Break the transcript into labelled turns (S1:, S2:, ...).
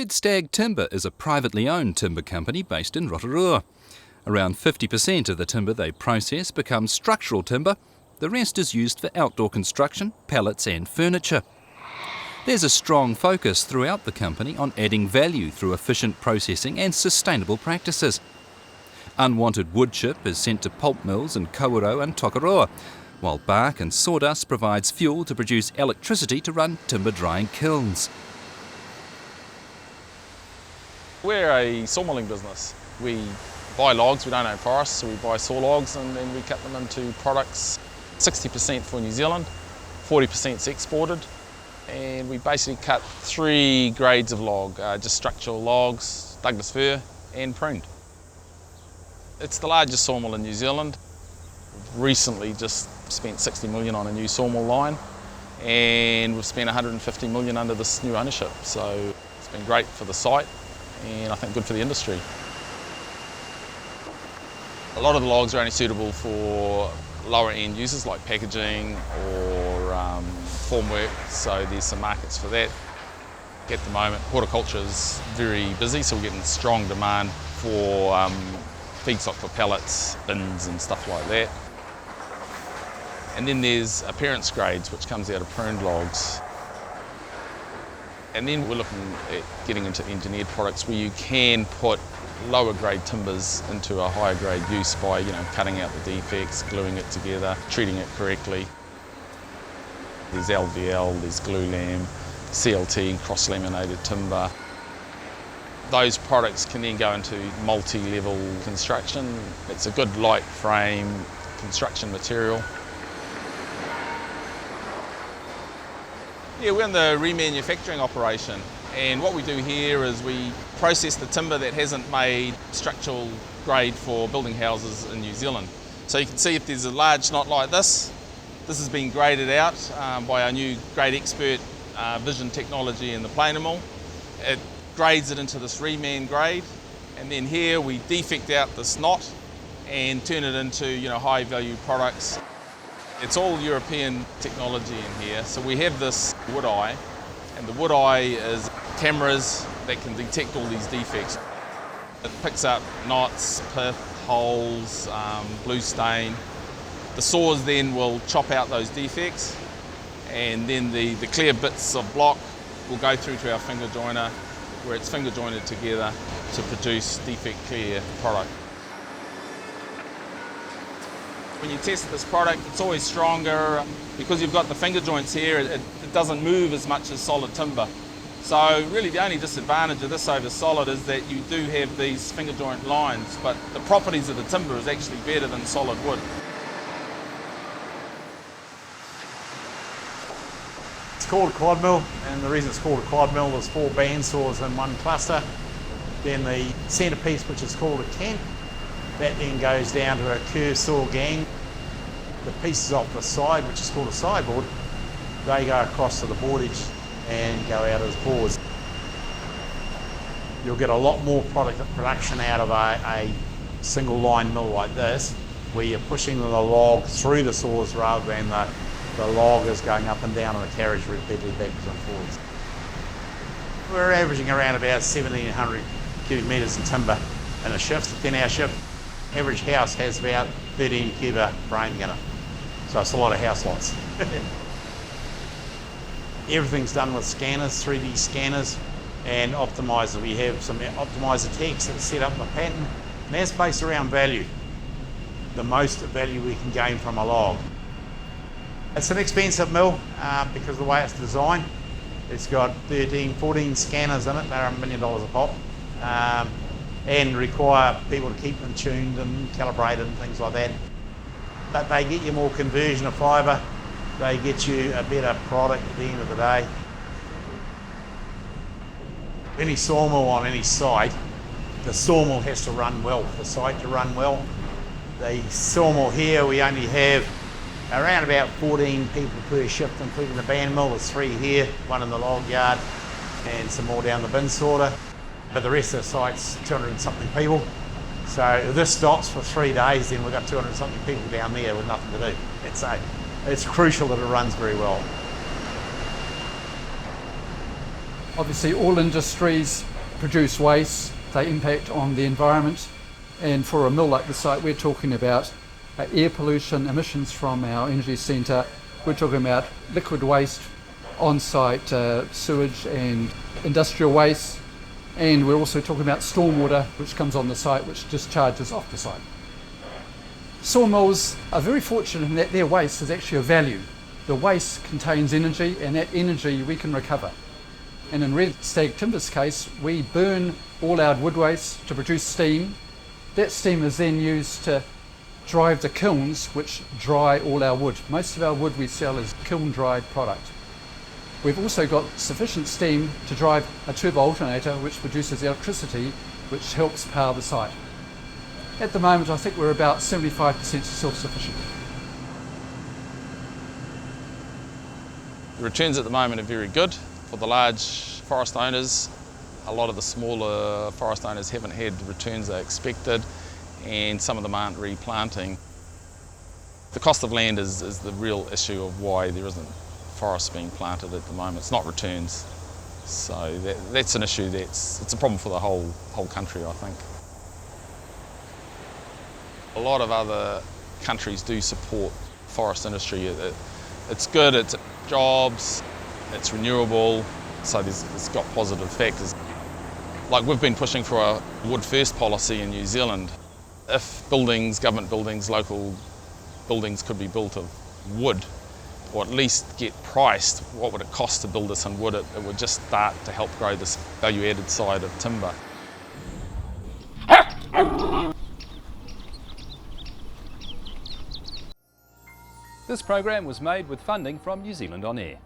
S1: Stag Timber is a privately owned timber company based in Rotorua. Around 50% of the timber they process becomes structural timber. The rest is used for outdoor construction, pallets and furniture. There's a strong focus throughout the company on adding value through efficient processing and sustainable practices. Unwanted wood chip is sent to pulp mills in Kawerau and Takaroa, while bark and sawdust provides fuel to produce electricity to run timber drying kilns.
S2: We're a sawmilling business. We buy logs, we don't own forests, so we buy saw logs and then we cut them into products. 60% for New Zealand, 40% is exported, and we basically cut 3 grades of log, just structural logs, Douglas fir and pruned. It's the largest sawmill in New Zealand. We've recently just spent 60 million on a new sawmill line, and we've spent 150 million under this new ownership, so it's been great for the site and I think good for the industry. A lot of the logs are only suitable for lower end uses like packaging or formwork, so there's some markets for that. At the moment, horticulture is very busy, so we're getting strong demand for feedstock for pallets, bins and stuff like that. And then there's appearance grades, which comes out of pruned logs. And then we're looking at getting into engineered products where you can put lower grade timbers into a higher grade use by cutting out the defects, gluing it together, treating it correctly. There's LVL, there's glulam, CLT, cross-laminated timber. Those products can then go into multi-level construction. It's a good light frame construction material. Yeah, we're in the remanufacturing operation, and what we do here is we process the timber that hasn't made structural grade for building houses in New Zealand. So you can see if there's a large knot like this has been graded out by our new grade expert vision technology in the planer mill. It grades it into this reman grade, and then here we defect out this knot and turn it into high value products. It's all European technology in here. So we have this wood eye, and the wood eye is cameras that can detect all these defects. It picks up knots, pith, holes, blue stain. The saws then will chop out those defects, and then the clear bits of block will go through to our finger joiner, where it's finger jointed together to produce defect clear product. When you test this product, it's always stronger. Because you've got the finger joints here, it doesn't move as much as solid timber. So really the only disadvantage of this over solid is that you do have these finger joint lines, but the properties of the timber is actually better than solid wood.
S3: It's called a quad mill, and the reason it's called a quad mill is 4 band saws in one cluster. Then the centrepiece, which is called a cant, that then goes down to a curved saw gang. The pieces off the side, which is called a sideboard, they go across to the boardage and go out as boards. You'll get a lot more production out of a single line mill like this, where you're pushing the log through the saws rather than the log is going up and down on a carriage repeatedly backwards and forwards. We're averaging around about 1,700 cubic metres in timber in a shift, a 10-hour shift. Average house has about 13 cubic framing in it, so it's a lot of house lots. Everything's done with scanners, 3D scanners, and optimizer. We have some optimizer techs that set up the pattern, and that's based around value. The most value we can gain from a log. It's an expensive mill because of the way it's designed. It's got 13, 14 scanners in it. They're $1 million a pop. And require people to keep them tuned and calibrated and things like that. But they get you more conversion of fibre, they get you a better product at the end of the day. Any sawmill on any site, the sawmill has to run well, for the site to run well. The sawmill here, we only have around about 14 people per shift, including the band mill. There's 3 here, 1 in the log yard, and some more down the bin sorter. But the rest of the site's 200 and something people. So if this stops for 3 days, then we've got 200 and something people down there with nothing to do. It's crucial that it runs very well.
S4: Obviously all industries produce waste, they impact on the environment, and for a mill like the site we're talking about air pollution, emissions from our energy centre, we're talking about liquid waste, on-site sewage and industrial waste, and we're also talking about stormwater which comes on the site which discharges off the site. Sawmills are very fortunate in that their waste is actually of value. The waste contains energy, and that energy we can recover. And in Stag Timber's case, we burn all our wood waste to produce steam. That steam is then used to drive the kilns which dry all our wood. Most of our wood we sell as kiln dried product. We've also got sufficient steam to drive a turbo alternator which produces electricity which helps power the site. At the moment I think we're about 75% self-sufficient.
S2: The returns at the moment are very good for the large forest owners. A lot of the smaller forest owners haven't had the returns they expected, and some of them aren't replanting. The cost of land is the real issue of why there isn't forests being planted at the moment. It's not returns. So that's an issue it's a problem for the whole country, I think. A lot of other countries do support forest industry. It's good, it's jobs, it's renewable, so it's got positive factors. Like we've been pushing for a wood first policy in New Zealand. If buildings, government buildings, local buildings could be built of wood, or at least get priced, what would it cost to build this in wood, it would just start to help grow this value-added side of timber.
S1: This program was made with funding from New Zealand On Air.